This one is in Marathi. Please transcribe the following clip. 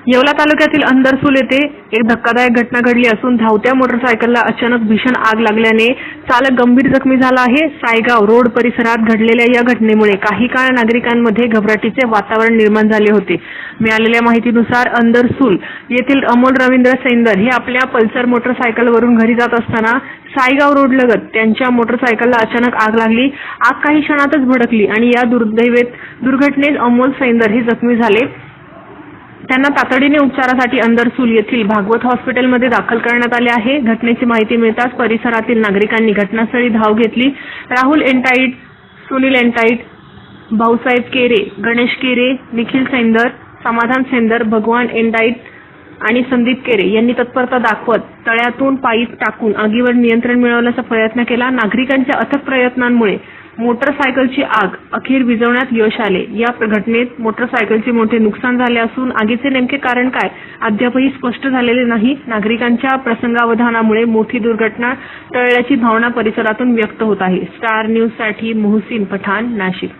येवला तालुक्यातील अंदरसूल येथे एक धक्कादायक घटना घडली असून धावत्या मोटरसायकलला अचानक भीषण आग लागल्याने चालक गंभीर जखमी झाला आहे. सायगाव रोड परिसरात घडलेल्या या घटनेमुळे काही काळ नागरिकांमध्ये घबराटीचे वातावरण निर्माण झाले होते. मिळालेल्या माहितीनुसार अंदरसूल येथील अमोल रवींद्र सैंदर हे आपल्या पल्सर मोटरसायकलवरून घरी जात असताना सायगाव रोडलगत त्यांच्या मोटरसायकलला अचानक आग लागली. आग काही क्षणातच भडकली आणि या दुर्घटनेत अमोल सैंदर हे जखमी झाले. त्यांना तातडीने उपचारासाठी अंदरसूल येथील भागवत हॉस्पिटलमध्ये दाखल करण्यात आले आहे. घटनेची माहिती मिळताच परिसरातील नागरिकांनी घटनास्थळी धाव घेतली. राहुल एंटाईट, सुनील एंटाईट, भाऊसाहेब केरे, गणेश केरे, निखिल सैंदर, समाधान सैंदर, भगवान एंटाईट आणि संदीप केरे यांनी तत्परता दाखवत तळ्यातून पाईप टाकून आगीवर नियंत्रण मिळवण्याचा प्रयत्न केला. नागरिकांच्या अथक प्रयत्नांमुळे मोटरसायकलची आग अखेर विझवण्यात यश आले. या घटनेत मोटरसायकलचे मोठे नुकसान झाले असून आगीचे नेमके कारण काय अद्यापही स्पष्ट झालेले नाही. नागरिकांच्या प्रसंगावधानामुळे मोठी दुर्घटना टळल्याची भावना परिसरातून व्यक्त होत आहे. स्टार न्यूजसाठी मोहसिन पठाण, नाशिक.